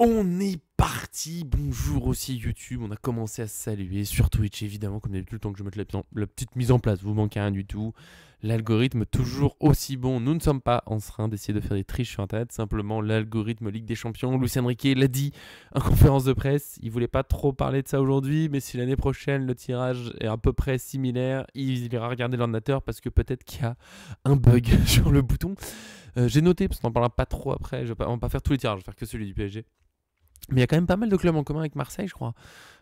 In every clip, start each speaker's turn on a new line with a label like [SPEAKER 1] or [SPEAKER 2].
[SPEAKER 1] On est parti, bonjour aussi YouTube, on a commencé à se saluer sur Twitch évidemment, comme d'habitude, le temps que je mette la petite mise en place, vous manquez rien du tout. L'algorithme toujours aussi bon, nous ne sommes pas en train d'essayer de faire des triches sur internet, simplement l'algorithme Ligue des Champions, Luis Enrique l'a dit en conférence de presse, il voulait pas trop parler de ça aujourd'hui, mais si l'année prochaine le tirage est à peu près similaire, il ira regarder l'ordinateur parce que peut-être qu'il y a un bug sur le bouton. J'ai noté, parce qu'on n'en parlera pas trop après, on va pas faire tous les tirages, je vais faire que celui du PSG. Mais il y a quand même pas mal de clubs en commun avec Marseille, je crois.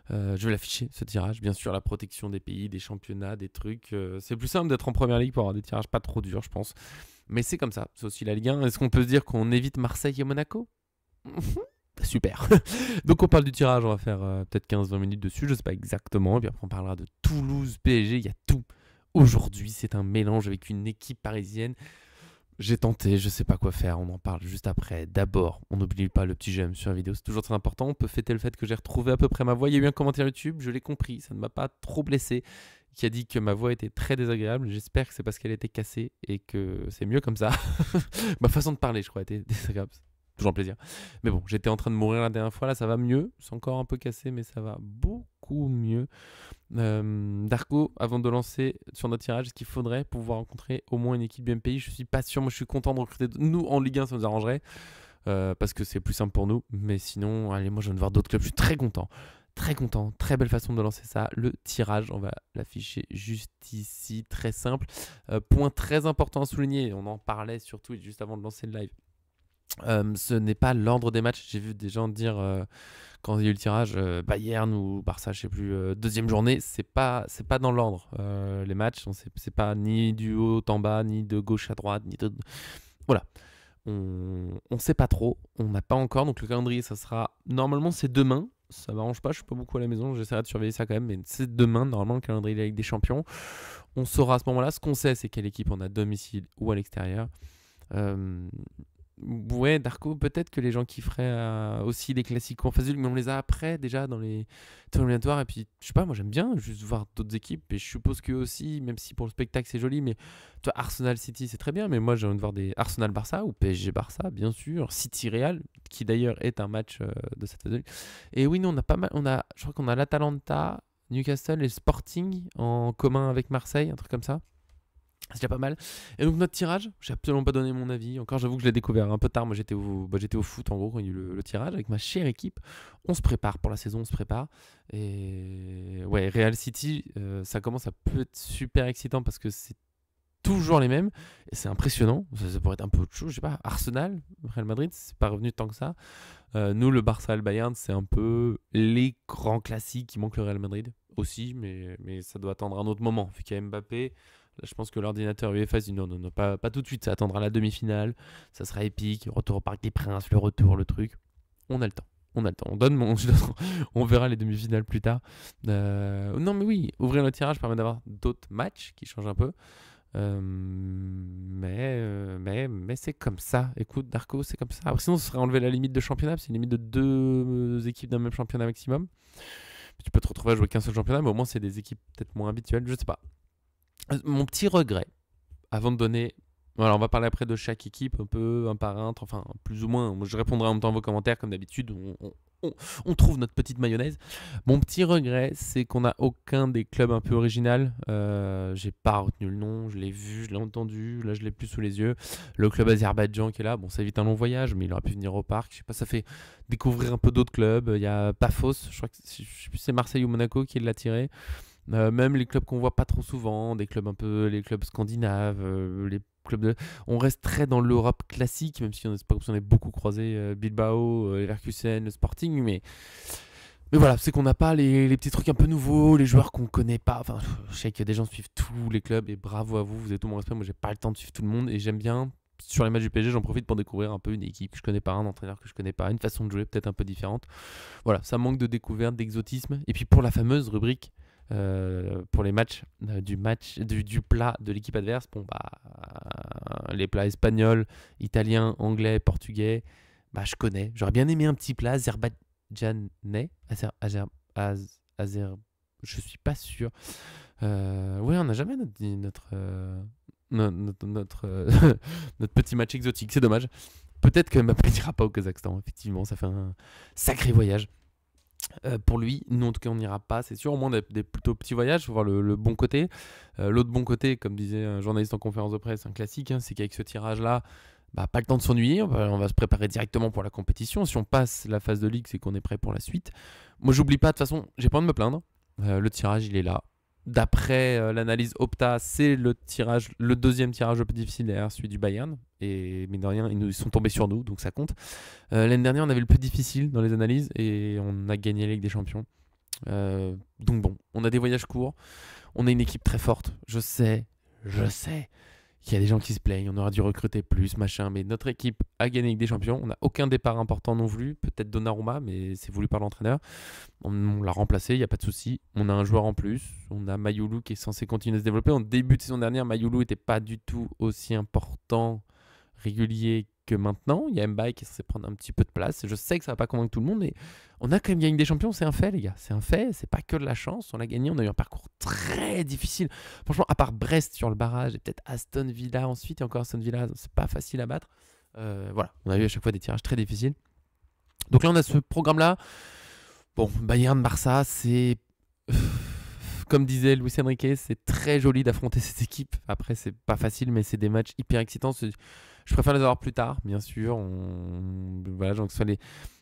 [SPEAKER 1] Je vais l'afficher, ce tirage. Bien sûr, la protection des pays, des championnats, des trucs. C'est plus simple d'être en première ligue pour avoir des tirages pas trop durs, je pense. Mais c'est comme ça. C'est aussi la Ligue 1. Est-ce qu'on peut se dire qu'on évite Marseille et Monaco? Super. Donc on parle du tirage, on va faire peut-être 15-20 minutes dessus, je sais pas exactement. Et puis après on parlera de Toulouse, PSG, il y a tout. Aujourd'hui, c'est un mélange avec une équipe parisienne. J'ai tenté, je sais pas quoi faire, on en parle juste après. D'abord, on n'oublie pas le petit j'aime sur la vidéo, c'est toujours très important. On peut fêter le fait que j'ai retrouvé à peu près ma voix. Il y a eu un commentaire YouTube, je l'ai compris, ça ne m'a pas trop blessé, qui a dit que ma voix était très désagréable. J'espère que c'est parce qu'elle était cassée et que c'est mieux comme ça. Ma façon de parler, je crois, était désagréable. Toujours un plaisir. Mais bon, j'étais en train de mourir la dernière fois, là ça va mieux. C'est encore un peu cassé, mais ça va beaucoup mieux. Darko, avant de lancer sur notre tirage, est-ce qu'il faudrait pouvoir rencontrer au moins une équipe du même pays? Je suis pas sûr, moi je suis content de recruter. Nous en Ligue 1, ça nous arrangerait parce que c'est plus simple pour nous. Mais sinon, allez, moi je viens de voir d'autres clubs, je suis très content. Très content, très belle façon de lancer ça. Le tirage, on va l'afficher juste ici, très simple. Point très important à souligner, on en parlait sur Twitch juste avant de lancer le live. Ce n'est pas l'ordre des matchs. J'ai vu des gens dire quand il y a eu le tirage Bayern ou Barça, je sais plus, deuxième journée, c'est pas dans l'ordre. Les matchs, c'est pas ni du haut en bas, ni de gauche à droite, ni de voilà. On sait pas trop, on n'a pas encore. Donc le calendrier, ça sera normalement c'est demain. Ça m'arrange pas, je suis pas beaucoup à la maison, j'essaierai de surveiller ça quand même, mais c'est demain normalement le calendrier de la Ligue des Champions. On saura à ce moment-là. Ce qu'on sait, c'est quelle équipe on a à domicile ou à l'extérieur. Ouais, Darko, peut-être que les gens kifferaient aussi les classiques en phase de ligue, mais on les a après déjà dans les tournois éliminatoires. Et puis, je sais pas, moi j'aime bien juste voir d'autres équipes. Et je suppose qu'eux aussi, même si pour le spectacle c'est joli, mais toi, Arsenal City c'est très bien. Mais moi j'ai envie de voir des Arsenal Barça ou PSG Barça, bien sûr. City Real, qui d'ailleurs est un match de cette phase de ligue. Et oui, nous on a pas mal. Je crois qu'on a l'Atalanta, Newcastle et Sporting en commun avec Marseille, un truc comme ça. C'est déjà pas mal. Et donc notre tirage, j'ai absolument pas donné mon avis. Encore, j'avoue que je l'ai découvert un peu tard. Moi, j'étais au foot en gros quand il y a eu le tirage avec ma chère équipe. On se prépare pour la saison, on se prépare. Et ouais, Real City, ça commence à peut être super excitant parce que c'est toujours les mêmes. Et c'est impressionnant. Ça pourrait être un peu autre chose. Je sais pas, Arsenal, Real Madrid, c'est pas revenu tant que ça. Nous, le Barça et le Bayern, c'est un peu les grands classiques. Il manque le Real Madrid aussi, mais ça doit attendre un autre moment. Vu qu'il y a Mbappé. Là, je pense que l'ordinateur UEFA dit non, pas tout de suite, ça attendra la demi-finale, ça sera épique, retour au Parc des Princes, le retour, le truc. On a le temps. On a le temps. On verra les demi-finales plus tard. Non, mais oui, ouvrir le tirage permet d'avoir d'autres matchs qui changent un peu. Mais c'est comme ça. Écoute, Darko, c'est comme ça. Après, sinon, ce serait enlever la limite de championnat. C'est une limite de deux équipes d'un même championnat maximum. Tu peux te retrouver à jouer qu'un seul championnat, mais au moins, c'est des équipes peut-être moins habituelles. Je sais pas. Mon petit regret, avant de donner. Voilà, on va parler après de chaque équipe, un peu, un par un, enfin, plus ou moins. Moi, je répondrai en même temps à vos commentaires, comme d'habitude. On trouve notre petite mayonnaise. Mon petit regret, c'est qu'on n'a aucun des clubs un peu original. J'ai pas retenu le nom, je l'ai vu, je l'ai entendu, là je l'ai plus sous les yeux. Le club Azerbaïdjan qui est là, bon, ça évite un long voyage, mais il aurait pu venir au parc. Je sais pas, ça fait découvrir un peu d'autres clubs. Il y a Pafos, je crois que je sais plus si c'est Marseille ou Monaco qui l'a tiré. Même les clubs qu'on voit pas trop souvent, des clubs un peu, les clubs scandinaves, les clubs de... On reste très dans l'Europe classique, même si on est beaucoup croisé Bilbao, Leverkusen, le Sporting, mais voilà, c'est qu'on n'a pas les petits trucs un peu nouveaux, les joueurs qu'on connaît pas. Enfin, je sais qu'il y a des gens qui suivent tous les clubs et bravo à vous, vous avez tout mon respect. Moi, j'ai pas le temps de suivre tout le monde et j'aime bien. Sur les matchs du PSG, j'en profite pour découvrir un peu une équipe que je connais pas, un entraîneur que je connais pas, une façon de jouer peut-être un peu différente. Voilà, ça manque de découverte, d'exotisme. Et puis pour la fameuse rubrique pour les matchs du plat de l'équipe adverse, bon les plats espagnols, italiens, anglais, portugais, je connais. J'aurais bien aimé un petit plat azerbaïdjanais, je suis pas sûr. Ouais, on n'a jamais notre notre petit match exotique, c'est dommage. Peut-être que Mbappé n'ira pas au Kazakhstan, effectivement, ça fait un sacré voyage. Pour lui, nous en tout cas on n'ira pas, c'est sûr, au moins des plutôt petits voyages, il faut voir le bon côté. L'autre bon côté, comme disait un journaliste en conférence de presse, un classique, hein, c'est qu'avec ce tirage-là, pas le temps de s'ennuyer, on va se préparer directement pour la compétition. Si on passe la phase de ligue, c'est qu'on est prêt pour la suite. Moi j'oublie pas, de toute façon, j'ai pas envie de me plaindre, le tirage il est là. D'après l'analyse Opta, c'est le deuxième tirage le plus difficile derrière celui du Bayern. Et mine de rien, ils sont tombés sur nous, donc ça compte. L'année dernière, on avait le plus difficile dans les analyses et on a gagné la Ligue des Champions. Donc bon, on a des voyages courts. On a une équipe très forte. Je sais. Il y a des gens qui se plaignent, on aurait dû recruter plus, machin. Mais notre équipe a gagné la Ligue des Champions. On n'a aucun départ important non plus. Peut-être Donnarumma, mais c'est voulu par l'entraîneur. On l'a remplacé, il n'y a pas de souci. On a un joueur en plus. On a Mayoulou qui est censé continuer à se développer. En début de saison dernière, Mayoulou n'était pas du tout aussi important, régulier que maintenant. Il y a Mbaye qui est censé prendre un petit peu de place. Je sais que ça va pas convaincre tout le monde, mais on a quand même gagné des champions, c'est un fait les gars, c'est un fait, c'est pas que de la chance, on l'a gagné, on a eu un parcours très difficile. Franchement, à part Brest sur le barrage et peut-être Aston Villa ensuite, et encore Aston Villa, c'est pas facile à battre. Voilà, on a eu à chaque fois des tirages très difficiles. Donc là, on a ce programme-là. Bon, Bayern-Barça, c'est... Comme disait Luis Enrique, c'est très joli d'affronter cette équipe. Après, c'est pas facile, mais c'est des matchs hyper excitants. Je préfère les avoir plus tard, bien sûr. Voilà, donc soit les...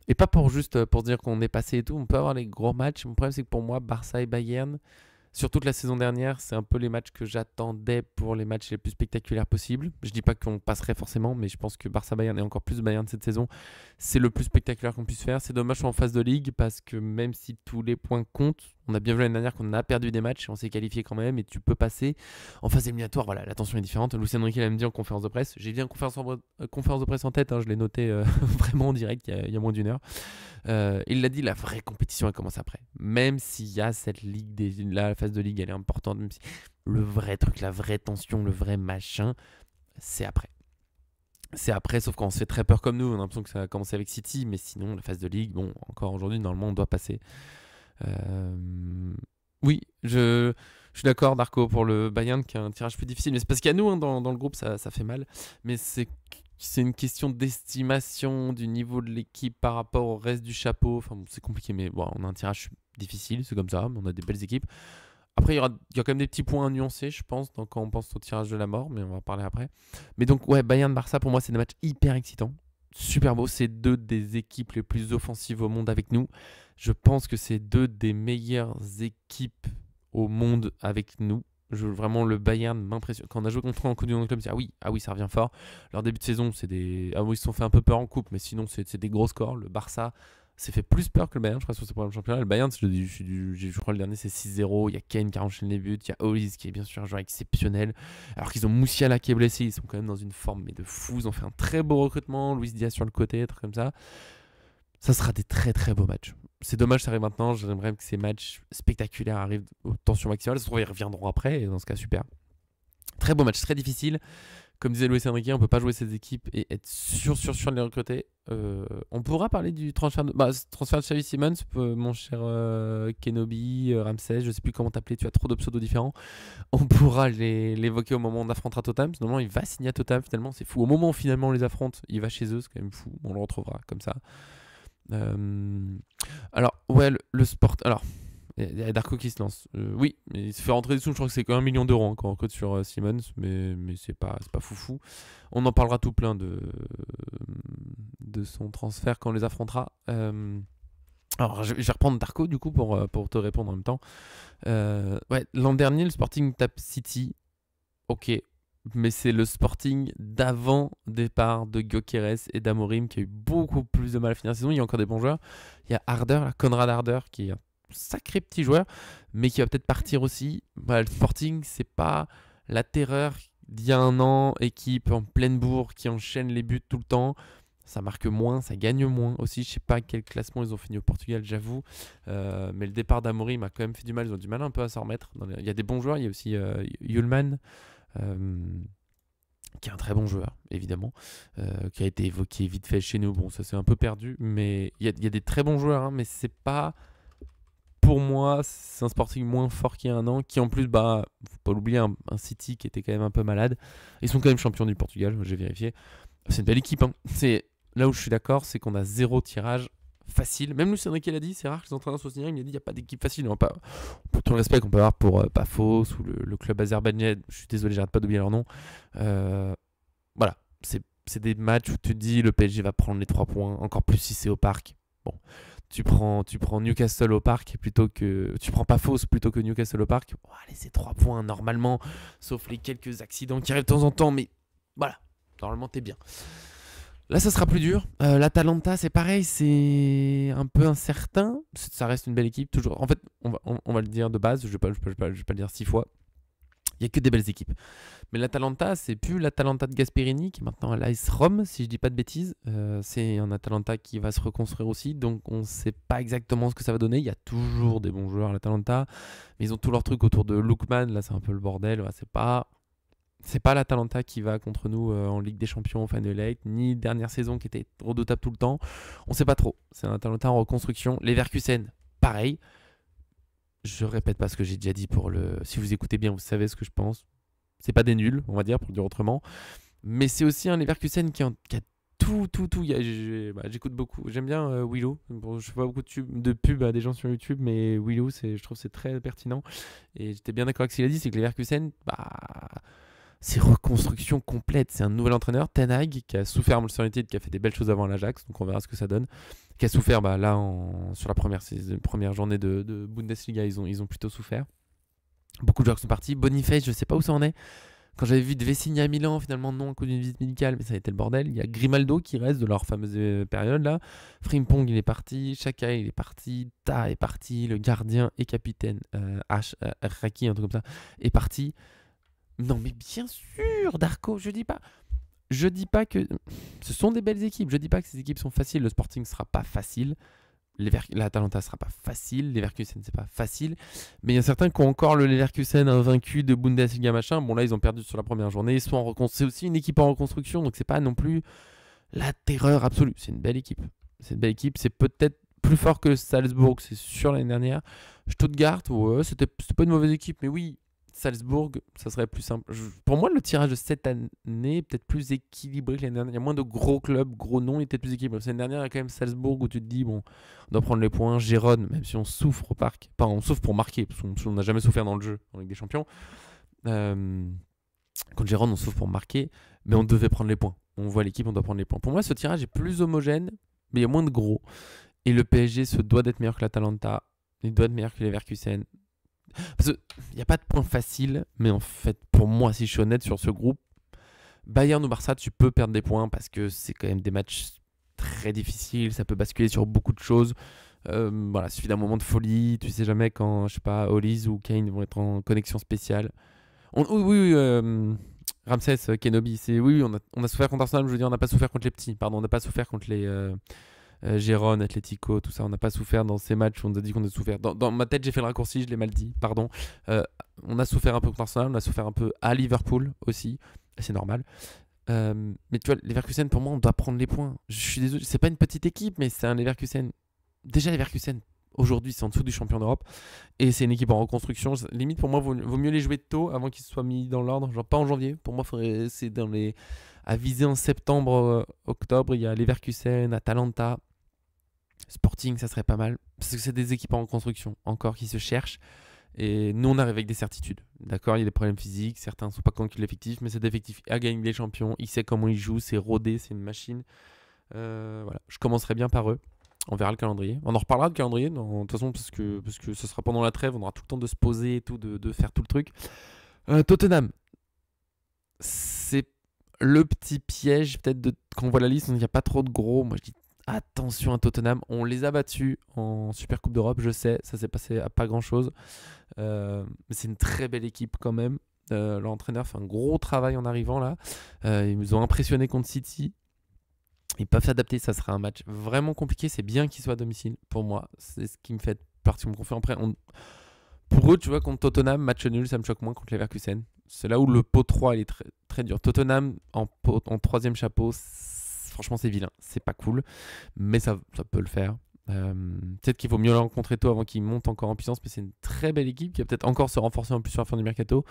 [SPEAKER 1] Et pas pour juste pour dire qu'on est passé et tout. On peut avoir les gros matchs. Mon problème, c'est que pour moi, Barça et Bayern, sur toute la saison dernière, c'est un peu les matchs que j'attendais pour les matchs les plus spectaculaires possibles. Je dis pas qu'on passerait forcément, mais je pense que Barça-Bayern et encore plus Bayern cette saison, c'est le plus spectaculaire qu'on puisse faire. C'est dommage en phase de ligue parce que même si tous les points comptent, on a bien vu l'année dernière qu'on a perdu des matchs et on s'est qualifié quand même et tu peux passer en phase éliminatoire. Voilà, la tension est différente. Lucien Enrique l'a même dit en conférence de presse. J'ai bien une conférence de presse en tête, hein, je l'ai noté vraiment en direct il y a moins d'une heure. Il l'a dit, la vraie compétition elle commence après. Même s'il y a cette ligue, la phase de ligue elle est importante, même si le vrai truc, la vraie tension, le vrai machin, c'est après. C'est après, sauf quand on se fait très peur comme nous, on a l'impression que ça a commencé avec City, mais sinon la phase de ligue, bon, encore aujourd'hui, normalement on doit passer. Oui, je suis d'accord, Darko, pour le Bayern qui a un tirage plus difficile. Mais c'est parce qu'il y a nous hein, dans le groupe, ça fait mal. Mais c'est une question d'estimation du niveau de l'équipe par rapport au reste du chapeau. Enfin, bon, c'est compliqué, mais bon, on a un tirage difficile, c'est comme ça. Mais on a des belles équipes. Après, il y a quand même des petits points à nuancer, je pense, quand on pense au tirage de la mort, mais on va en parler après. Mais donc, ouais, Bayern-Barça, pour moi, c'est des matchs hyper excitants. Super beau, c'est deux des équipes les plus offensives au monde avec nous. Je pense que c'est deux des meilleures équipes au monde avec nous. Vraiment, le Bayern m'impressionne. Quand on a joué contre eux en Coupe du Monde Club, c'est ah oui, ça revient fort. Leur début de saison, c'est des. Ah oui, ils se sont fait un peu peur en coupe, mais sinon, c'est des gros scores. Le Barça s'est fait plus peur que le Bayern, je crois, sur ce programme championnat. Le Bayern, je crois, le dernier, c'est 6-0. Il y a Kane qui enchaîne les buts. Il y a Olise qui est bien sûr un joueur exceptionnel. Alors qu'ils ont Moussiala qui est blessé. Ils sont quand même dans une forme mais de fou. Ils ont fait un très beau recrutement. Luis Diaz sur le côté, truc comme ça. Ça sera des très très beaux matchs. C'est dommage, ça arrive maintenant. J'aimerais que ces matchs spectaculaires arrivent aux tensions maximales. Ça se trouve, ils reviendront après. Et dans ce cas, super. Très beau match, très difficile. Comme disait Luis Enrique, on ne peut pas jouer ces équipes et être sûr de les recruter. On pourra parler du transfert de Xavi Simons, mon cher Kenobi, Ramsey, je ne sais plus comment t'appeler, tu as trop de pseudos différents. On pourra l'évoquer au moment où on affrontera Tottenham. Normalement, il va signer à Tottenham finalement, c'est fou. Au moment où finalement on les affronte, il va chez eux, c'est quand même fou. On le retrouvera comme ça. Alors, ouais, le sport. Alors. Il y a Darko qui se lance. Oui, mais il se fait rentrer des sous. Je crois que c'est que 1 million d'euros quand on recrute sur Simmons, mais c'est pas foufou. On en parlera tout plein de son transfert quand on les affrontera. Alors, je vais reprendre Darko du coup pour te répondre en même temps. Ouais, l'an dernier, le Sporting tape City. Ok, mais c'est le Sporting d'avant départ de Gyökeres et d'Amorim qui a eu beaucoup plus de mal à finir la saison. Il y a encore des bons joueurs. Il y a Harder, Konrad Harder, qui est sacré petit joueur, mais qui va peut-être partir aussi. Voilà, le Sporting, c'est pas la terreur d'il y a un an, équipe en pleine bourre qui enchaîne les buts tout le temps. Ça marque moins, ça gagne moins aussi. Je sais pas quel classement ils ont fini au Portugal, j'avoue. Mais le départ d'Amorim m'a quand même fait du mal. Ils ont du mal un peu à s'en remettre. Il y a des bons joueurs. Il y a aussi Yulman, qui est un très bon joueur, évidemment, qui a été évoqué vite fait chez nous. Bon, ça s'est un peu perdu, mais il y a des très bons joueurs, hein, mais c'est pas... Pour moi, c'est un Sporting moins fort qu'il y a un an, qui en plus, faut pas l'oublier, un City qui était quand même un peu malade. Ils sont quand même champions du Portugal, j'ai vérifié. C'est une belle équipe. Hein. Là où je suis d'accord, c'est qu'on a 0 tirage facile. Même Lucien Riquet l'a dit, c'est rare que les entraîneurs soient signés. Il a dit il n'y a pas d'équipe facile. Pour tout le respect qu'on peut avoir pour Pafos ou le club azerbaïdjanais, je suis désolé, j'arrête pas d'oublier leur nom. Voilà, c'est des matchs où tu te dis le PSG va prendre les 3 points, encore plus si c'est au parc. Bon, tu prends Newcastle au parc plutôt que. Tu prends Pafos plutôt que Newcastle au parc. Oh, allez, c'est 3 points normalement, sauf les quelques accidents qui arrivent de temps en temps, mais voilà, normalement t'es bien. Là, ça sera plus dur. L'Atalanta, c'est pareil, c'est un peu incertain. Ça reste une belle équipe, toujours. En fait, on va le dire de base, je vais pas le dire 6 fois. Il n'y a que des belles équipes. Mais l'Atalanta, c'est plus l'Atalanta de Gasperini, qui est maintenant à l'AS Rome, si je dis pas de bêtises. C'est un Atalanta qui va se reconstruire aussi, donc on ne sait pas exactement ce que ça va donner. Il y a toujours des bons joueurs à l'Atalanta, mais ils ont tout leur truc autour de Lookman. Là, c'est un peu le bordel. Ouais, c'est pas l'Atalanta qui va contre nous en Ligue des Champions au Final Eight, ni dernière saison qui était redoutable tout le temps. On sait pas trop. C'est un Atalanta en reconstruction. Leverkusen, pareil. Je répète pas ce que j'ai déjà dit pour le. Si vous écoutez bien, vous savez ce que je pense. C'est pas des nuls, on va dire, pour le dire autrement. Mais c'est aussi un Leverkusen qui a tout. J'écoute beaucoup. J'aime bien Willow. Bon, je fais pas beaucoup de pub à des gens sur YouTube, mais Willow, je trouve que c'est très pertinent. Et j'étais bien d'accord avec ce qu'il a dit, c'est que Leverkusen, c'est reconstruction complète. C'est un nouvel entraîneur, Ten Hag, qui a souffert à Manchester United, qui a fait des belles choses avant l'Ajax, donc on verra ce que ça donne. Qui a souffert là sur la première journée de Bundesliga, ils ont plutôt souffert. Beaucoup de joueurs qui sont partis. Boniface, je sais pas où ça en est. Quand j'avais vu devait signer à Milan, finalement non, à cause d'une visite médicale, mais ça a été le bordel. Il y a Grimaldo qui reste de leur fameuse période là. Frimpong il est parti, Xhaka il est parti, Ta est parti, le gardien et capitaine Raki, un truc comme ça, est parti. Non mais bien sûr, Darko, je dis pas que ce sont des belles équipes, je dis pas que ces équipes sont faciles, le Sporting sera pas facile, l'Atalanta sera pas facile, Leverkusen c'est pas facile, mais il y a certains qui ont encore le Leverkusen invaincu de Bundesliga machin, bon là ils ont perdu sur la première journée, ils sont c'est aussi une équipe en reconstruction, donc c'est pas non plus la terreur absolue, c'est une belle équipe, c'est peut-être plus fort que Salzbourg, c'est sûr l'année dernière. Stuttgart, ouais, c'était pas une mauvaise équipe, mais oui, Salzbourg, ça serait plus simple. Pour moi, le tirage de cette année est peut-être plus équilibré que l'année dernière. Il y a moins de gros clubs, gros noms, il est peut-être plus équilibré. L'année dernière, il y a quand même Salzbourg où tu te dis, bon, on doit prendre les points. Gérone, même si on souffre au parc. Enfin, on souffre pour marquer, parce qu'on n'a jamais souffert dans le jeu, en Ligue des Champions. Contre Gérone, on souffre pour marquer, mais on devait prendre les points. On voit l'équipe, on doit prendre les points. Pour moi, ce tirage est plus homogène, mais il y a moins de gros. Et le PSG se doit d'être meilleur que l'Atalanta. Il doit être meilleur que les Leverkusen. Parce qu'il n'y a pas de point facile, mais en fait, pour moi, si je suis honnête sur ce groupe, Bayern ou Barça, tu peux perdre des points parce que c'est quand même des matchs très difficiles, ça peut basculer sur beaucoup de choses. Voilà, il suffit d'un moment de folie, tu sais jamais quand, je sais pas, Hollis ou Kane vont être en connexion spéciale. Oui, Ramsès, Kenobi, oui, on a souffert contre Arsenal, je veux dire, on n'a pas souffert contre les petits, pardon, on n'a pas souffert contre les Gérone, Atlético, tout ça, on n'a pas souffert dans ces matchs où on nous a dit qu'on a souffert. Dans ma tête, j'ai fait le raccourci, je l'ai mal dit, pardon. On a souffert un peu contre Arsenal, on a souffert un peu à Liverpool aussi, c'est normal. Mais tu vois, Leverkusen, pour moi, on doit prendre les points. Je suis désolé, c'est pas une petite équipe, mais c'est un Leverkusen. Déjà, Leverkusen, aujourd'hui, c'est en dessous du champion d'Europe. Et c'est une équipe en reconstruction. Limite, pour moi, vaut mieux les jouer tôt avant qu'ils soient mis dans l'ordre. Genre, pas en janvier. Pour moi, c'est à viser en septembre, octobre. Il y a Leverkusen, Atalanta, Sporting, ça serait pas mal. Parce que c'est des équipes en reconstruction, encore, qui se cherchent. Et nous, on arrive avec des certitudes. D'accord, il y a des problèmes physiques. Certains ne sont pas convaincus de l'effectif, mais cet effectif a gagné des champions. Il sait comment il joue. C'est rodé, c'est une machine. Voilà. Je commencerai bien par eux. On verra le calendrier. On en reparlera de calendrier, de toute façon, parce que ce sera pendant la trêve. On aura tout le temps de se poser et tout, de faire tout le truc. Tottenham, c'est le petit piège, peut-être, quand on voit la liste, il n'y a pas trop de gros. Moi, je dis attention à Tottenham. On les a battus en Super Coupe d'Europe, je sais. Ça s'est passé à pas grand-chose. Mais c'est une très belle équipe quand même. L'entraîneur fait un gros travail en arrivant là. Ils nous ont impressionné contre City. Ils peuvent s'adapter, ça sera un match vraiment compliqué. C'est bien qu'ils soient à domicile pour moi. C'est ce qui me fait particulièrement confiant. Après, pour eux, tu vois, contre Tottenham, match nul, ça me choque moins contre Leverkusen. C'est là où le pot 3 il est très, très dur. Tottenham en troisième chapeau, franchement, c'est vilain. C'est pas cool, mais ça peut le faire. Peut-être qu'il vaut mieux le rencontrer tôt avant qu'il monte encore en puissance, mais c'est une très belle équipe qui va peut-être encore se renforcer en plus sur la fin du mercato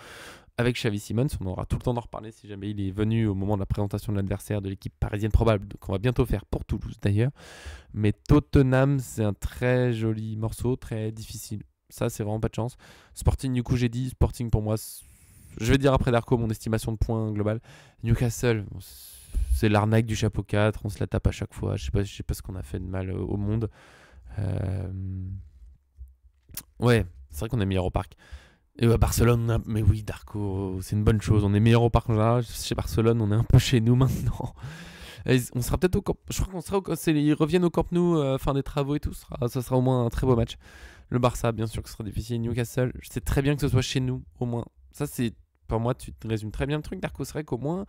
[SPEAKER 1] avec Xavi Simons. On aura tout le temps d'en reparler si jamais il est venu au moment de la présentation de l'adversaire de l'équipe parisienne probable, qu'on va bientôt faire pour Toulouse d'ailleurs. Mais Tottenham, c'est un très joli morceau, très difficile. Ça, c'est vraiment pas de chance. Sporting, du coup, j'ai dit, Sporting pour moi, je vais dire après Darko mon estimation de points globale. Newcastle, c'est l'arnaque du chapeau 4, on se la tape à chaque fois. Je sais pas ce qu'on a fait de mal au monde. Ouais, c'est vrai qu'on est meilleur au parc. Et à Barcelone, mais oui, Darko, c'est une bonne chose. On est meilleur au parc en général. Chez Barcelone, on est un peu chez nous maintenant. Et on sera peut-être au Camp. Je crois qu'on sera ils reviennent au Camp Nou, fin des travaux et tout. Ça sera au moins un très beau match. Le Barça, bien sûr que ce sera difficile. Newcastle, je sais très bien que ce soit chez nous, au moins. Ça, c'est pour moi, tu te résumes très bien le truc, Darko. C'est vrai qu'au moins,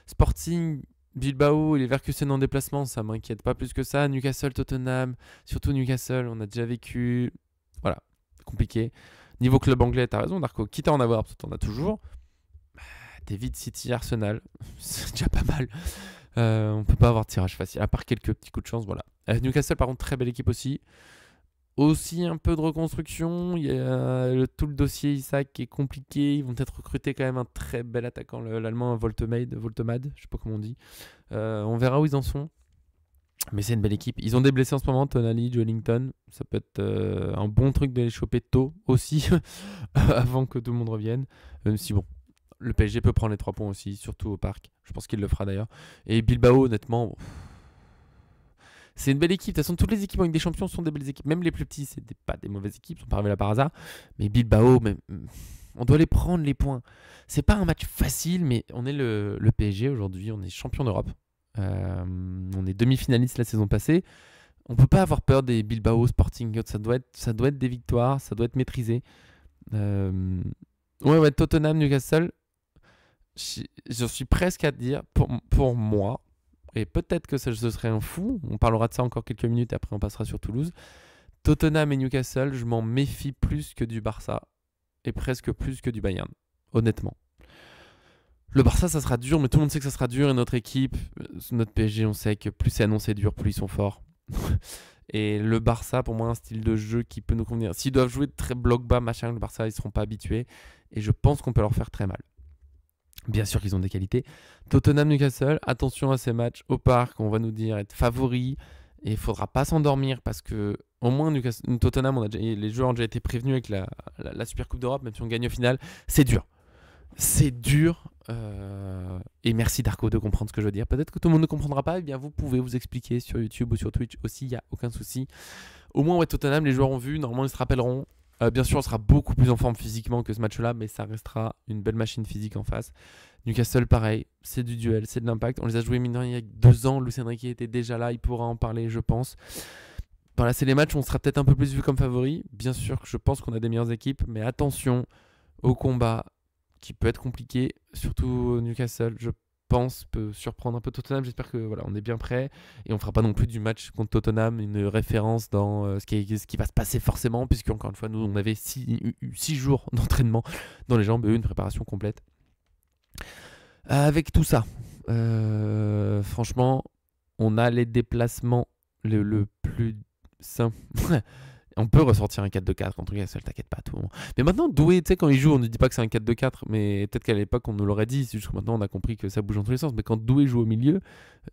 [SPEAKER 1] Sporting, Bilbao et les Leverkusen en déplacement, ça m'inquiète pas plus que ça. Newcastle, Tottenham, surtout Newcastle, on a déjà vécu. Voilà, compliqué. Niveau club anglais, t'as raison, Darko. Quitte à en avoir, parce que t'en as toujours. David City, Arsenal, c'est déjà pas mal. On peut pas avoir de tirage facile, à part quelques petits coups de chance, voilà. Newcastle, par contre, très belle équipe aussi. Aussi un peu de reconstruction. Il y a tout le dossier Isaac qui est compliqué. Ils vont peut-être recruter quand même un très bel attaquant, l'allemand Voltemade, je sais pas comment on dit. On verra où ils en sont. Mais c'est une belle équipe. Ils ont des blessés en ce moment, Tonali, Joelinton. Ça peut être un bon truc de les choper tôt aussi, avant que tout le monde revienne. Même si bon, le PSG peut prendre les 3 points aussi, surtout au parc. Je pense qu'il le fera d'ailleurs. Et Bilbao, honnêtement, c'est une belle équipe. De toute façon, toutes les équipes en Ligue des Champions sont des belles équipes. Même les plus petits, c'est pas des mauvaises équipes. Ils sont pas arrivés là par hasard. Mais Bilbao, on doit les prendre les points. C'est pas un match facile, mais on est le PSG aujourd'hui. On est champion d'Europe. On est demi-finaliste la saison passée. On peut pas avoir peur des Bilbao, Sporting. Ça doit être des victoires. Ça doit être maîtrisé. Ouais, Tottenham, Newcastle. Je suis presque à dire, pour moi, et peut-être que ce serait un fou, on parlera de ça encore quelques minutes et après on passera sur Toulouse. Tottenham et Newcastle, je m'en méfie plus que du Barça et presque plus que du Bayern, honnêtement. Le Barça, ça sera dur, mais tout le monde sait que ça sera dur et notre équipe, notre PSG, on sait que plus c'est annoncé dur, plus ils sont forts. Et le Barça, pour moi, un style de jeu qui peut nous convenir. S'ils doivent jouer très bloc bas, machin, le Barça, ils ne seront pas habitués et je pense qu'on peut leur faire très mal. Bien sûr qu'ils ont des qualités. Tottenham-Newcastle, attention à ces matchs au parc, on va nous dire être favoris et il faudra pas s'endormir parce que au moins Tottenham, les joueurs ont déjà été prévenus avec la Super Coupe d'Europe, même si on gagne au final, c'est dur. C'est dur. Et merci Darko de comprendre ce que je veux dire. Peut-être que tout le monde ne comprendra pas, eh bien vous pouvez vous expliquer sur YouTube ou sur Twitch aussi, il n'y a aucun souci. Au moins, Tottenham, les joueurs ont vu, normalement ils se rappelleront. Bien sûr, on sera beaucoup plus en forme physiquement que ce match-là, mais ça restera une belle machine physique en face. Newcastle, pareil, c'est du duel, c'est de l'impact. On les a joués mine de rien il y a 2 ans. Luis Enrique était déjà là, il pourra en parler, je pense. Voilà, c'est les matchs où on sera peut-être un peu plus vu comme favori. Bien sûr que je pense qu'on a des meilleures équipes, mais attention au combat qui peut être compliqué, surtout Newcastle, je pense, peut surprendre un peu Tottenham. J'espère que voilà, on est bien prêt et on fera pas non plus du match contre Tottenham une référence dans ce qui va se passer forcément, puisque encore une fois, nous, on avait 6 jours d'entraînement dans les jambes et une préparation complète. Avec tout ça, franchement, on a les déplacements le plus simple. On peut ressortir un 4-2-4 contre Newcastle, t'inquiète pas, tout le monde. Mais maintenant, Doué, tu sais, quand il joue, on ne dit pas que c'est un 4-2-4, mais peut-être qu'à l'époque, on nous l'aurait dit. C'est juste que maintenant, on a compris que ça bouge dans tous les sens. Mais quand Doué joue au milieu,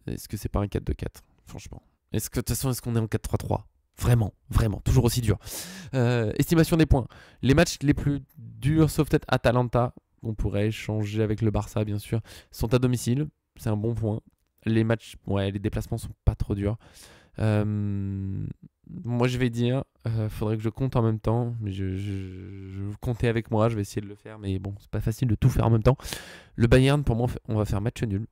[SPEAKER 1] est-ce que c'est pas un 4-2-4, franchement? De toute façon, est-ce qu'on est en 4-3-3? Vraiment, toujours aussi dur. Estimation des points. Les matchs les plus durs, sauf peut-être Atalanta, on pourrait échanger avec le Barça, bien sûr, sont à domicile. C'est un bon point. Les matchs, les déplacements sont pas trop durs. Moi je vais dire, faudrait que je compte en même temps, mais je comptais avec moi, je vais essayer de le faire, mais bon, c'est pas facile de tout faire en même temps. Le Bayern, pour moi, on va faire match nul.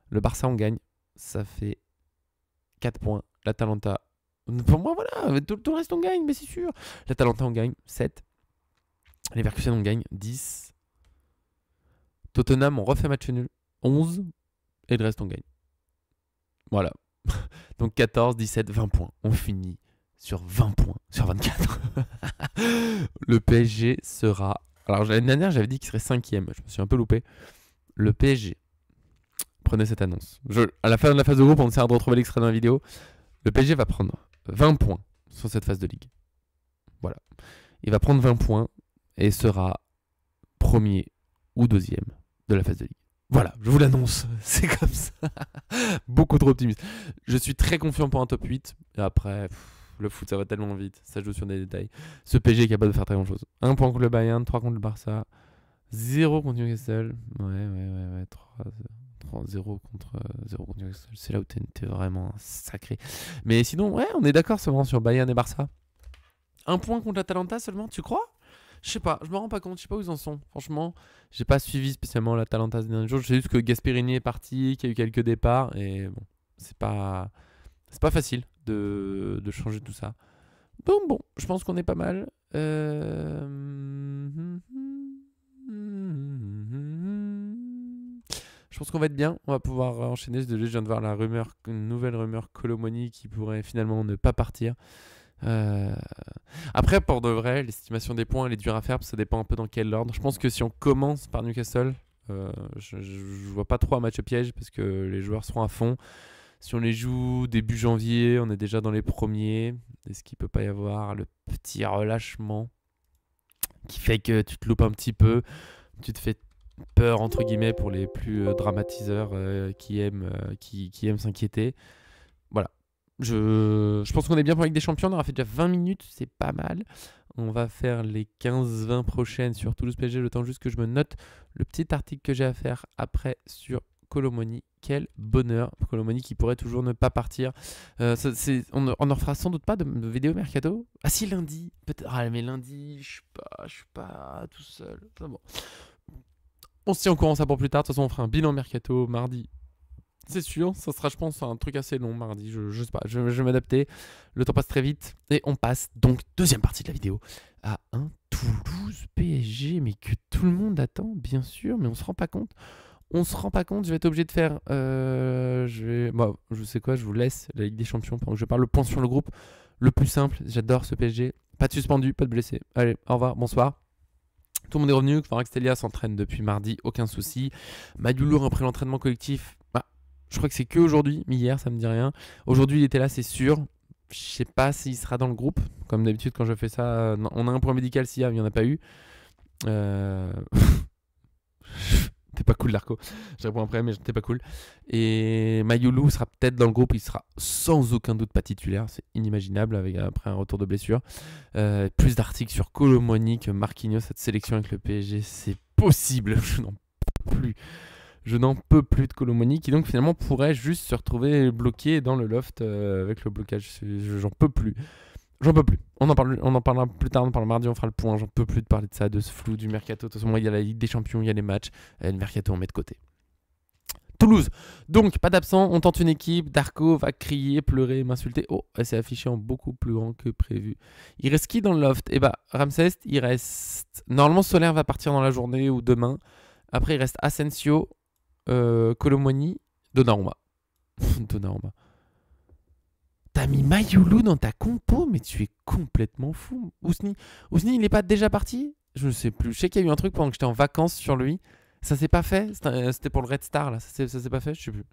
[SPEAKER 1] Le Barça, on gagne, ça fait 4 points. L'Atalanta, pour moi, voilà, tout le reste on gagne, mais c'est sûr. L'Atalanta, on gagne 7. Les Leverkusen, on gagne 10. Tottenham, on refait match nul 11. Et le reste, on gagne. Voilà. Donc 14, 17, 20 points. On finit sur 20 points sur 24. Le PSG sera... Alors l'année dernière, j'avais dit qu'il serait 5ème. Je me suis un peu loupé. Le PSG. Prenez cette annonce. À la fin de la phase de groupe, on essaiera de retrouver l'extrait dans la vidéo. Le PSG va prendre 20 points sur cette phase de ligue. Voilà. Il va prendre 20 points et sera premier ou deuxième de la phase de ligue. Voilà, je vous l'annonce, c'est comme ça. Beaucoup trop optimiste. Je suis très confiant pour un top 8. Et après, le foot, ça va tellement vite. Ça joue sur des détails. Ce PSG est capable de faire très grand chose. 1 point contre le Bayern, 3 contre le Barça, 0 contre Newcastle. Ouais. 0 contre Newcastle. C'est là où t'es vraiment sacré. Mais sinon, ouais, on est d'accord seulement sur Bayern et Barça. 1 point contre l'Atalanta seulement, tu crois? Je sais pas, je me rends pas compte, je sais pas où ils en sont. Franchement, j'ai pas suivi spécialement l'Atalanta ces derniers jours. Je sais juste que Gasperini est parti, qu'il y a eu quelques départs. Et bon, c'est pas facile de changer tout ça. Bon, je pense qu'on est pas mal. Je pense qu'on va être bien. On va pouvoir enchaîner. Je viens de voir une nouvelle rumeur Kolo Muani qui pourrait finalement ne pas partir. Après, pour de vrai, l'estimation des points, elle est dure à faire parce que ça dépend un peu dans quel ordre. Je pense que si on commence par Newcastle, je vois pas trop un match piège parce que les joueurs seront à fond. Si on les joue début janvier, on est déjà dans les premiers. Est-ce qu'il peut pas y avoir le petit relâchement qui fait que tu te loupes un petit peu, tu te fais peur entre guillemets pour les plus dramatiseurs qui aiment s'inquiéter. Voilà. Je pense qu'on est bien pour la Ligue des Champions. On aura fait déjà 20 minutes, c'est pas mal. On va faire les 15-20 prochaines sur Toulouse PSG. Le temps juste que je me note le petit article que j'ai à faire après sur Kolo Muani. Quel bonheur. Kolo Muani qui pourrait toujours ne pas partir. On ne refera sans doute pas de vidéo mercato. Ah si, lundi. Peut-être. Ah mais lundi, je suis pas tout seul. Enfin, bon. On se tient au courant ça pour plus tard. De toute façon, on fera un bilan mercato mardi. C'est sûr, ça sera, je pense, un truc assez long mardi. Je sais pas, je vais m'adapter. Le temps passe très vite. Et on passe donc, deuxième partie de la vidéo, à un Toulouse PSG, mais que tout le monde attend, bien sûr, mais on se rend pas compte. Je vais être obligé de faire. Je sais quoi, je vous laisse la Ligue des Champions pendant que je parle. Le point sur le groupe, le plus simple. J'adore ce PSG. Pas de suspendu, pas de blessé. Allez, au revoir, bonsoir. Tout le monde est revenu. Kvaratskhelia s'entraîne depuis mardi, aucun souci. Madulour après l'entraînement collectif. Je crois que c'est que aujourd'hui, mais hier ça me dit rien. Aujourd'hui il était là, c'est sûr. Je sais pas s'il sera dans le groupe. Comme d'habitude quand je fais ça, on a un point médical s'il y a, mais il n'y en a pas eu. T'es pas cool Larco. Je réponds après, mais t'es pas cool. Et Mayulu sera peut-être dans le groupe, il sera sans aucun doute pas titulaire. C'est inimaginable après un retour de blessure. Plus d'articles sur Kolo Muani que Marquinhos, cette sélection avec le PSG, c'est possible. Je n'en peux plus de Kolo Muani qui donc finalement pourrait juste se retrouver bloqué dans le loft avec le blocage. J'en peux plus. On en parlera plus tard, on en parlera mardi, on fera le point. J'en peux plus de parler de ça, de ce flou du mercato. De toute façon, moi, il y a la Ligue des Champions, il y a les matchs. Le mercato, on met de côté. Toulouse. Donc, pas d'absent, on tente une équipe. Darko va crier, pleurer, m'insulter. Oh, elle s'est affichée en beaucoup plus grand que prévu. Il reste qui dans le loft? Eh bah, Ramsès, il reste. Normalement, Solaire va partir dans la journée ou demain. Après, il reste Asensio, Kolo Muani, Donnarumma. Donnarumma. T'as mis Mayulu dans ta compo, mais tu es complètement fou. Ousni, il n'est pas déjà parti? Je ne sais plus. Je sais qu'il y a eu un truc pendant que j'étais en vacances sur lui. Ça s'est pas fait? C'était pour le Red Star, là. Ça s'est pas fait? Je sais plus.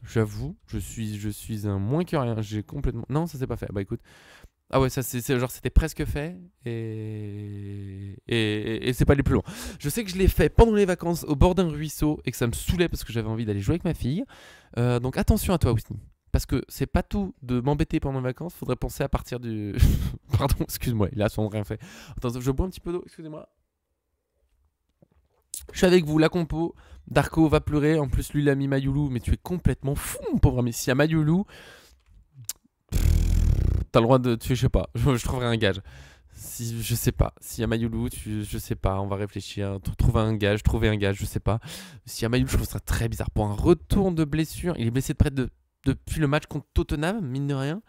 [SPEAKER 1] J'avoue, je suis un moins que rien. J'ai complètement... Non, ça s'est pas fait. Bah écoute. Ah ouais, ça c'est genre c'était presque fait et c'est pas aller plus loin. Je sais que je l'ai fait pendant les vacances au bord d'un ruisseau et que ça me saoulait parce que j'avais envie d'aller jouer avec ma fille. Donc attention à toi, Ousni. Parce que c'est pas tout de m'embêter pendant les vacances. Faudrait penser à partir du... Pardon, excuse-moi, il a son rien fait. Attends, je bois un petit peu d'eau, excusez-moi. Je suis avec vous, la compo. Darko va pleurer. En plus, lui, il a mis Mayulu. Mais tu es complètement fou, mon pauvre ami. S'il y a Mayulu, t'as le droit de... Je sais pas, je trouverai un gage. Je sais pas. S'il y a Mayulu, je sais pas. On va réfléchir. Trouver un gage, je sais pas. S'il y a Mayulu, je trouve ça très bizarre. Pour un retour de blessure, il est blessé de près depuis le match contre Tottenham, mine de rien.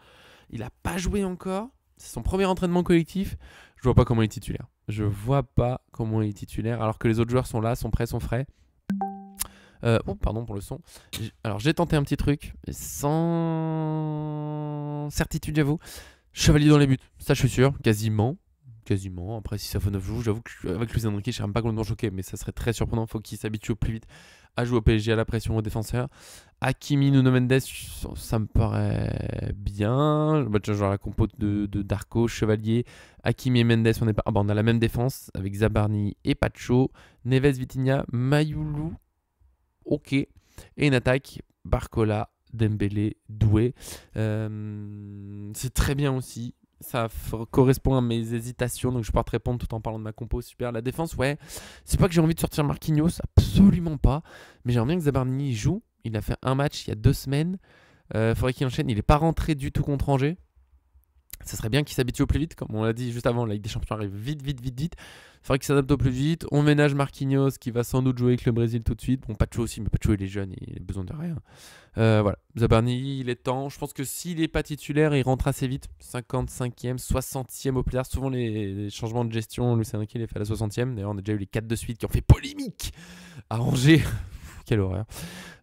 [SPEAKER 1] Il a pas joué encore. C'est son premier entraînement collectif. Je vois pas comment il est titulaire. Alors que les autres joueurs sont là, sont prêts, sont frais. Oh, pardon pour le son. Alors, j'ai tenté un petit truc, mais sans certitude, j'avoue. Chevalier dans les buts, ça je suis sûr, quasiment. Après, si ça fait 9 jours, j'avoue qu'avec Luis Enrique, je serais même pas complètement choqué, mais ça serait très surprenant. Faut qu'il s'habitue au plus vite à jouer au PSG à la pression aux défenseurs. Hakimi, Nuno Mendes, ça me paraît bien. Bah, tiens, genre la compo de Darko, Chevalier, Hakimi et Mendes, on est pas... ah, bah, on a la même défense avec Zabarni et Pacho, Neves, Vitinha, Mayoulou, ok. Et une attaque, Barcola, Dembélé, Doué. C'est très bien aussi. Ça correspond à mes hésitations, donc je peux te répondre tout en parlant de ma compo. Super. La défense, ouais. C'est pas que j'ai envie de sortir Marquinhos, absolument pas. Mais j'aimerais bien que Zabarni joue. Il a fait un match il y a 2 semaines. Faudrait qu'il enchaîne. Il n'est pas rentré du tout contre Angers. Ça serait bien qu'il s'habitue au plus vite, comme on l'a dit juste avant. La Ligue des Champions arrive vite, vite, vite, vite. Il faudrait qu'il s'adapte au plus vite. On ménage Marquinhos qui va sans doute jouer avec le Brésil tout de suite. Bon, Pacho aussi, mais Pacho il est jeune, il a besoin de rien. Voilà, Zabarni, il est temps. Je pense que s'il n'est pas titulaire, il rentre assez vite. 55e, 60e au plus tard. Souvent les changements de gestion, Luis Enrique les fait à la 60e. D'ailleurs, on a déjà eu les 4 de suite qui ont fait polémique à Angers. Quelle horreur.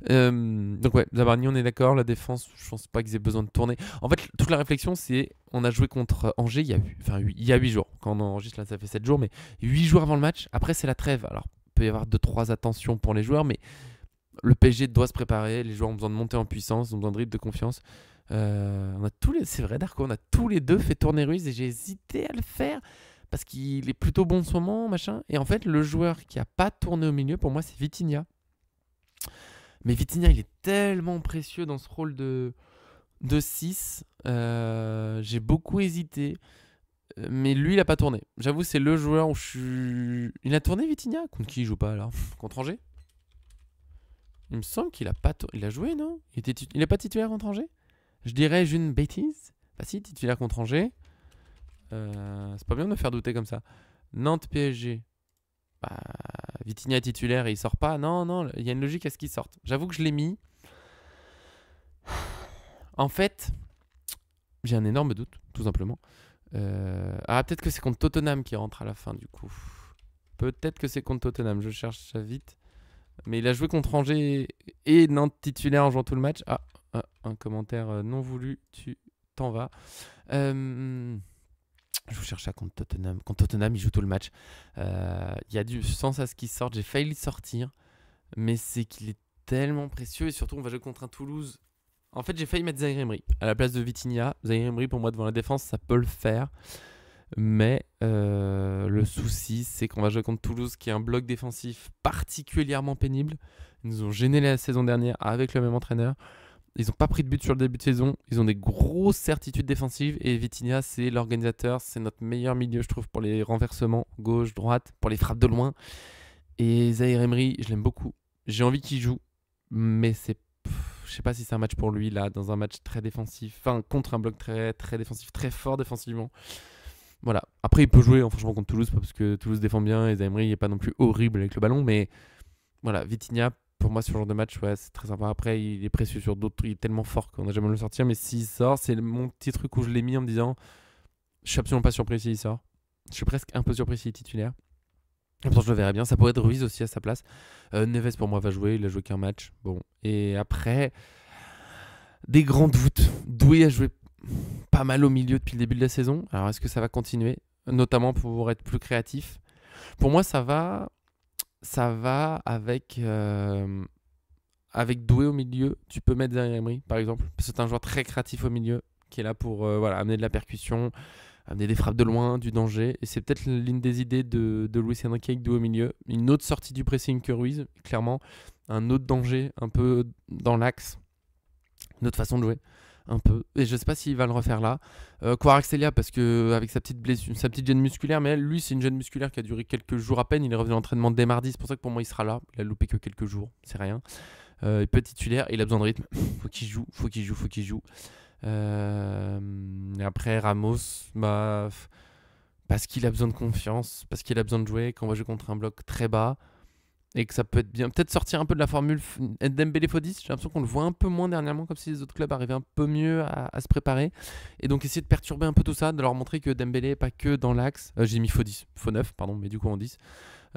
[SPEAKER 1] Donc ouais, Zabarni, on est d'accord. La défense, je pense pas qu'ils aient besoin de tourner. En fait, toute la réflexion, c'est on a joué contre Angers il y a 8 jours. Quand on enregistre là, ça fait 7 jours, mais 8 jours avant le match. Après, c'est la trêve. Alors, il peut y avoir 2-3 attentions pour les joueurs, mais le PSG doit se préparer. Les joueurs ont besoin de monter en puissance, ont besoin de rythme de confiance. C'est vrai, Darko, on a tous les deux fait tourner Ruiz et j'ai hésité à le faire parce qu'il est plutôt bon en ce moment, machin. Et en fait, le joueur qui a pas tourné au milieu, pour moi, c'est Vitinha. Mais Vitinha, il est tellement précieux dans ce rôle de 6. J'ai beaucoup hésité. Mais lui, il a pas tourné. J'avoue, c'est le joueur où je suis. Il a tourné, Vitinha? Contre qui il joue pas, là? Contre Angers? Il me semble qu'il a pas il a joué, non? Il est pas titulaire contre Angers? Je dirais une bêtise. Bah si, titulaire contre Angers. C'est pas bien de me faire douter comme ça. Nantes PSG. Bah, Vitinha est titulaire et il sort pas. Non, il y a une logique à ce qu'il sorte. J'avoue que je l'ai mis. En fait, j'ai un énorme doute, tout simplement. Peut-être que c'est contre Tottenham qui rentre à la fin, du coup. Peut-être que c'est contre Tottenham. Je cherche ça vite. Mais il a joué contre Angers et Nantes titulaire en jouant tout le match. Un commentaire non voulu. Tu t'en vas. Je vous cherche ça contre Tottenham. Contre Tottenham, il joue tout le match. Il y a du sens à ce qu'il sorte. J'ai failli le sortir. Mais c'est qu'il est tellement précieux. Et surtout, on va jouer contre un Toulouse. En fait, j'ai failli mettre Zaïre Emery à la place de Vitinha. Zaïre Emery, pour moi, devant la défense, ça peut le faire. Mais le souci, c'est qu'on va jouer contre Toulouse, qui est un bloc défensif particulièrement pénible. Ils nous ont gêné la saison dernière avec le même entraîneur. Ils n'ont pas pris de but sur le début de saison. Ils ont des grosses certitudes défensives. Et Vitinha, c'est l'organisateur. C'est notre meilleur milieu, je trouve, pour les renversements gauche, droite, pour les frappes de loin. Et Zaïre Emery, je l'aime beaucoup. J'ai envie qu'il joue. Mais je sais pas si c'est un match pour lui, là, dans un match très défensif. Enfin, contre un bloc très, très défensif, très fort défensivement. Voilà. Après, il peut jouer, franchement, contre Toulouse, parce que Toulouse défend bien et Zaïre Emery n'est pas non plus horrible avec le ballon. Mais voilà, Vitinha, pour moi, ce genre de match, ouais, c'est très sympa. Après, il est précieux sur d'autres. Il est tellement fort qu'on n'a jamais le sortir. Mais s'il sort, c'est mon petit truc où je l'ai mis en me disant je suis absolument pas surpris s'il sort. Je suis presque un peu surpris s'il est titulaire. Et pourtant, je le verrais bien. Ça pourrait être Ruiz aussi à sa place. Neves, pour moi, va jouer. Il a joué qu'un match. Bon. Et après, des grands doutes. Doué a joué pas mal au milieu depuis le début de la saison. Alors, est-ce que ça va continuer? Notamment pour être plus créatif. Pour moi, ça va avec Doué au milieu. Tu peux mettre Zaïre Emery, par exemple. Parce que c'est un joueur très créatif au milieu qui est là pour amener de la percussion, amener des frappes de loin, du danger. Et c'est peut-être l'une des idées de Luis Enrique avec Doué au milieu. Une autre sortie du pressing que Ruiz, clairement. Un autre danger, un peu dans l'axe. Une autre façon de jouer. Un peu. Et je sais pas s'il va le refaire là. Kvaratskhelia, parce que avec sa petite blessure, sa petite gêne musculaire, mais lui, c'est une gêne musculaire qui a duré quelques jours à peine. Il est revenu à l'entraînement dès mardi, c'est pour ça que pour moi, il sera là. Il a loupé que quelques jours, c'est rien. Il peut être titulaire, il a besoin de rythme. Faut qu'il joue. Et après, Ramos, parce qu'il a besoin de confiance, parce qu'il a besoin de jouer, quand on va jouer contre un bloc très bas. Et que ça peut être bien. Peut-être sortir un peu de la formule Dembélé Fodis. J'ai l'impression qu'on le voit un peu moins dernièrement, comme si les autres clubs arrivaient un peu mieux à se préparer. Et donc essayer de perturber un peu tout ça, de leur montrer que Dembélé n'est pas que dans l'axe. J'ai mis Fodis, faux 9, pardon, mais du coup en 10.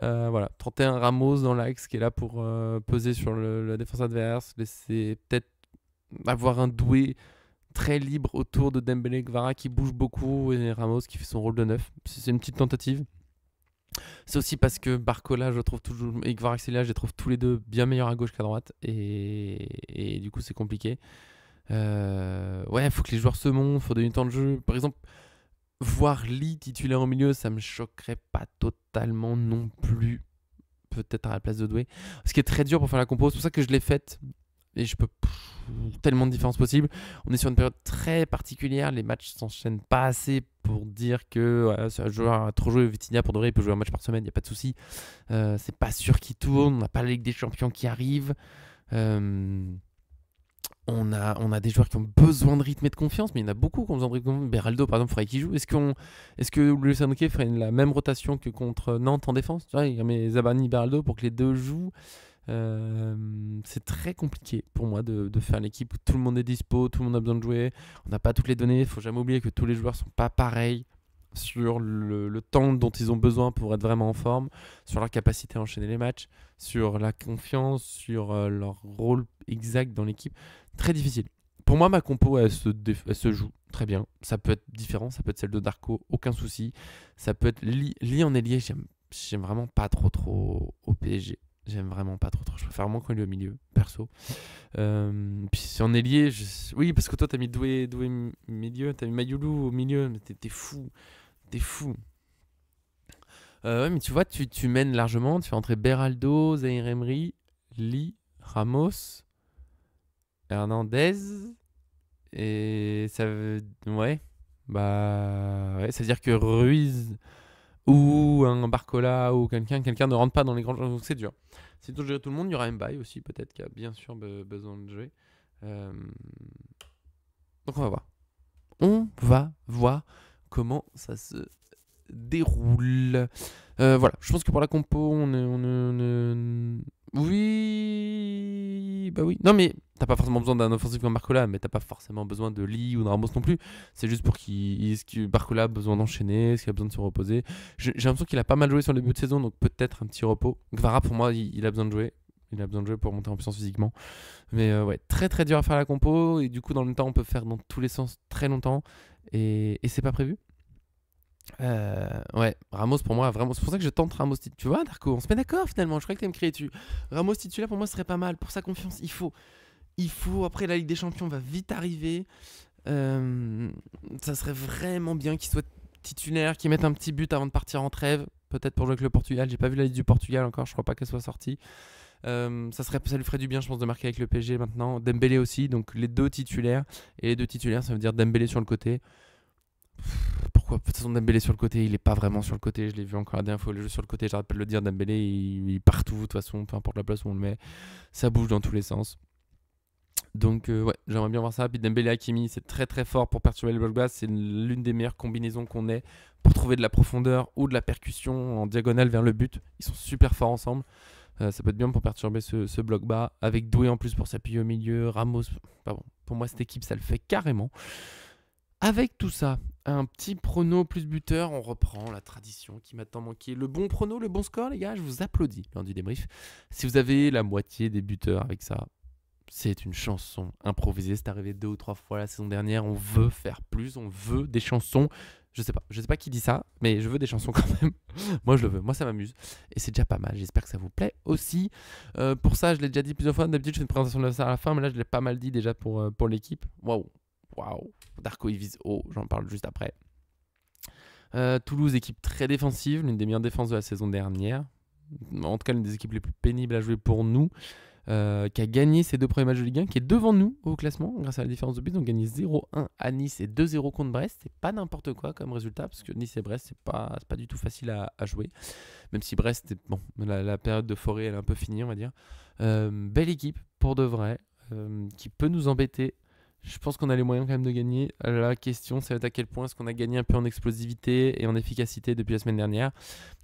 [SPEAKER 1] Voilà, 31 Ramos dans l'axe qui est là pour peser sur la défense adverse. Laisser peut-être avoir un Doué très libre autour de Dembélé, Kvara qui bouge beaucoup et Ramos qui fait son rôle de 9. C'est une petite tentative. C'est aussi parce que Barcola, je trouve toujours, et Kvaratskhelia, je les trouve tous les deux bien meilleurs à gauche qu'à droite. Et du coup, c'est compliqué. Ouais, il faut que les joueurs se montrent, il faut donner du temps de jeu. Par exemple, voir Lee titulaire au milieu, ça me choquerait pas totalement non plus. Peut-être à la place de Doué. Ce qui est très dur pour faire la compo, c'est pour ça que je l'ai faite. Et je peux tellement de différences possibles. On est sur une période très particulière. Les matchs s'enchaînent pas assez pour dire que voilà, ce joueur a trop joué. Vitinha, pour de vrai, il peut jouer un match par semaine, il n'y a pas de souci. C'est pas sûr qu'il tourne. On n'a pas la Ligue des Champions qui arrive. Euh, on a des joueurs qui ont besoin de rythme et de confiance, mais il y en a beaucoup qui ont besoin de rythme. Beraldo, par exemple, il faudrait qu'il joue. Est-ce que Luis Enrique ferait la même rotation que contre Nantes en défense? Tu vois, il met Zabani, Beraldo pour que les deux jouent. C'est très compliqué pour moi de faire l'équipe où tout le monde est dispo, tout le monde a besoin de jouer. On n'a pas toutes les données. Il faut jamais oublier que tous les joueurs sont pas pareils sur le temps dont ils ont besoin pour être vraiment en forme, sur leur capacité à enchaîner les matchs, sur la confiance, sur leur rôle exact dans l'équipe. Très difficile. Pour moi, ma compo, elle se joue très bien. Ça peut être différent, ça peut être celle de Darko, aucun souci. Ça peut être Lee en ailier, j'aime vraiment pas trop au PSG. J'aime vraiment pas trop. Je préfère vraiment quand il est au milieu, perso. Puis si en ailier, oui, parce que toi, t'as mis Doué milieu, t'as mis Mayoulou au milieu, mais t'es fou. T'es fou. Ouais, mais tu vois, tu mènes largement. Tu fais entrer Beraldo, Zaïre Emery, Lee, Ramos, Hernandez. Et ça veut. Ouais. Bah. Ouais, c'est-à-dire que Ruiz ou un Barcola ou quelqu'un ne rentre pas dans les grands. Donc c'est dur. C'est dur de gérer tout le monde. Il y aura Mbaye aussi, peut-être, qui a bien sûr besoin de jouer. Donc on va voir. On va voir comment ça se déroule. Voilà, je pense que pour la compo, oui, bah oui. Non, mais t'as pas forcément besoin d'un offensif comme Barcola, mais t'as pas forcément besoin de Lee ou de Ramos non plus. C'est juste pour est-ce que Barcola a besoin d'enchaîner, est-ce qu'il a besoin de se reposer. J'ai l'impression qu'il a pas mal joué sur le début de saison, donc peut-être un petit repos. Gvara, pour moi, il a besoin de jouer. Il a besoin de jouer pour monter en puissance physiquement. Mais ouais, très très dur à faire la compo. Et du coup, dans le même temps, on peut faire dans tous les sens très longtemps. Et c'est pas prévu. Ouais, Ramos pour moi, vraiment, c'est pour ça que je tente Ramos. Tu vois, Darko, on se met d'accord finalement. Je crois que tu me crier dessus. Ramos titulaire pour moi serait pas mal. Pour sa confiance, il faut. Après, la Ligue des Champions va vite arriver. Ça serait vraiment bien qu'il soit titulaire, qu'il mette un petit but avant de partir en trêve. Peut-être pour jouer avec le Portugal. J'ai pas vu la liste du Portugal encore. Je crois pas qu'elle soit sortie. Ça lui ferait du bien, je pense, de marquer avec le PSG maintenant. Dembélé aussi, donc les deux titulaires. Et les deux titulaires, ça veut dire Dembélé sur le côté. Pourquoi? De toute façon, Dembélé sur le côté, il est pas vraiment sur le côté. Je l'ai vu encore la dernière fois, le jeu sur le côté, j'arrête pas de le dire. Dembélé, il est partout, de toute façon, peu importe la place où on le met. Ça bouge dans tous les sens. Donc, ouais, j'aimerais bien voir ça. Puis Dembélé Hakimi, c'est très très fort pour perturber le bloc bas. C'est l'une des meilleures combinaisons qu'on ait pour trouver de la profondeur ou de la percussion en diagonale vers le but. Ils sont super forts ensemble. Ça peut être bien pour perturber ce bloc bas. Avec Doué en plus pour s'appuyer au milieu. Ramos, bon, pour moi, cette équipe, ça le fait carrément. Avec tout ça, un petit prono plus buteur, on reprend la tradition qui m'a tant manqué. Le bon prono, le bon score, les gars, je vous applaudis lors du débrief. Si vous avez la moitié des buteurs avec ça, c'est une chanson improvisée. C'est arrivé 2 ou 3 fois la saison dernière. On veut faire plus, on veut des chansons. Je sais pas qui dit ça, mais je veux des chansons quand même. Moi, je le veux. Moi, ça m'amuse. Et c'est déjà pas mal. J'espère que ça vous plaît aussi. Pour ça, je l'ai déjà dit plusieurs fois. D'habitude, je fais une présentation de ça à la fin, mais là, je l'ai pas mal dit déjà pour l'équipe. Waouh. Darko, il vise haut. J'en parle juste après. Toulouse, équipe très défensive. L'une des meilleures défenses de la saison dernière. En tout cas, l'une des équipes les plus pénibles à jouer pour nous. Qui a gagné ses 2 premiers matchs de Ligue 1, qui est devant nous au classement grâce à la différence de but. Donc gagné 0-1 à Nice et 2-0 contre Brest. C'est pas n'importe quoi comme résultat parce que Nice et Brest, c'est pas du tout facile à jouer. Même si Brest, bon, la période de forêt elle est un peu finie, on va dire. Belle équipe pour de vrai, qui peut nous embêter. Je pense qu'on a les moyens quand même de gagner. La question, c'est à quel point est-ce qu'on a gagné un peu en explosivité et en efficacité depuis la semaine dernière.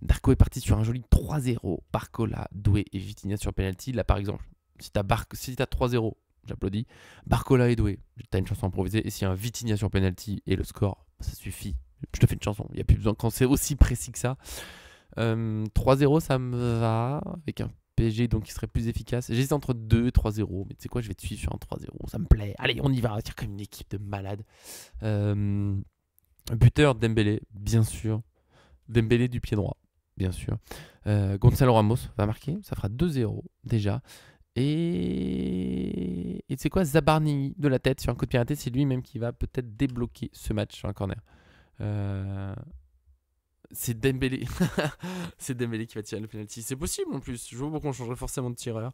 [SPEAKER 1] Darko est parti sur un joli 3-0. Barcola, Doué et Vitinha sur penalty. Là, par exemple, si t'as 3-0, j'applaudis. Barcola et Doué, t'as une chanson improvisée. Et s'il y a un Vitinha sur penalty et le score, ça suffit. Je te fais une chanson. Il n'y a plus besoin quand c'est aussi précis que ça. 3-0, ça me va. Avec un PSG donc qui serait plus efficace. J'hésite entre 2 et 3-0, mais tu sais quoi, je vais te suivre sur un 3-0, ça me plaît. Allez, on y va, c'est comme une équipe de malades. Buteur Dembélé, bien sûr. Dembélé du pied droit. bien sûr. Gonzalo Ramos va marquer, ça fera 2-0 déjà. Et tu sais quoi, Zabarni de la tête sur un coup de pied arrêté, c'est lui-même qui va peut-être débloquer ce match sur un corner. C'est Dembélé. C'est Dembélé qui va tirer le penalty. C'est possible en plus. Je vois pourquoi on changerait forcément de tireur.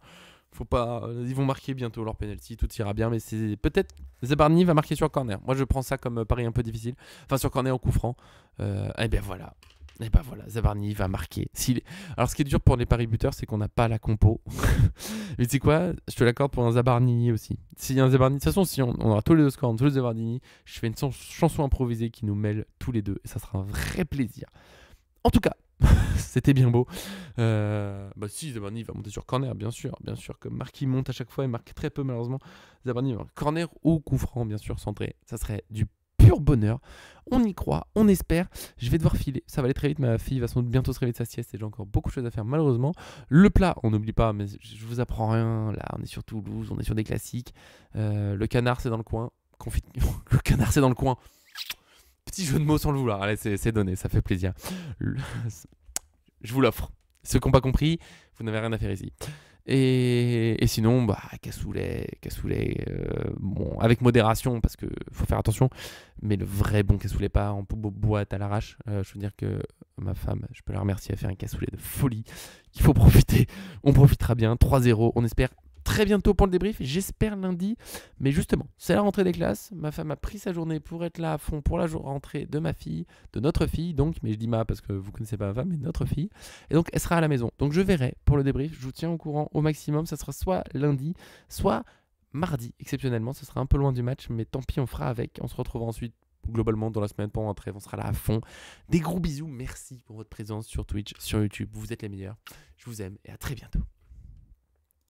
[SPEAKER 1] Faut pas. Ils vont marquer bientôt leur penalty. Tout ira bien. Mais c'est peut-être Zabarni va marquer sur corner. Moi je prends ça comme pari un peu difficile. Enfin sur corner au coup franc. Et bien voilà. Et ben voilà, Zabarni va marquer. Alors ce qui est dur pour les paris buteurs, c'est qu'on n'a pas la compo. Mais tu sais quoi, je te l'accorde pour un Zabarni aussi. S'il y a un Zabarni, de toute façon, si on aura tous les deux scores, tous les Zabarni, je fais une chanson improvisée qui nous mêle tous les deux. Et ça sera un vrai plaisir. En tout cas, c'était bien beau. Bah si, Zabarni va monter sur corner, bien sûr. Bien sûr, comme Marquis monte à chaque fois et marque très peu malheureusement. Zabarni va corner ou coup franc, bien sûr, centré. Ça serait du pur bonheur. On y croit, on espère. Je vais devoir filer, ça va aller très vite. Ma fille va sans doute bientôt se réveiller de sa sieste et j'ai encore beaucoup de choses à faire malheureusement. Le plat, on n'oublie pas, mais je vous apprends rien. Là, on est sur Toulouse, on est sur des classiques. Le canard, c'est dans le coin. Le canard, c'est dans le coin. Petit jeu de mots sans le vouloir. Allez, c'est donné, ça fait plaisir. Je vous l'offre. Ceux qui n'ont pas compris, vous n'avez rien à faire ici. Et sinon, bah, cassoulet, bon, avec modération, parce qu'il faut faire attention, mais le vrai bon cassoulet, pas en boîte à l'arrache. Je veux dire que ma femme, je peux la remercier, elle fait un cassoulet de folie. Il faut profiter, on profitera bien, 3-0, on espère très bientôt pour le débrief, j'espère lundi, mais justement, c'est la rentrée des classes, ma femme a pris sa journée pour être là à fond pour la rentrée de ma fille, de notre fille, donc, mais je dis ma parce que vous connaissez pas ma femme, mais notre fille, et donc elle sera à la maison, donc je verrai pour le débrief, je vous tiens au courant au maximum, ça sera soit lundi, soit mardi, exceptionnellement, ce sera un peu loin du match, mais tant pis, on fera avec, on se retrouvera ensuite globalement dans la semaine pendant la trêve, on sera là à fond. Des gros bisous, merci pour votre présence sur Twitch, sur YouTube, vous êtes les meilleurs, je vous aime et à très bientôt.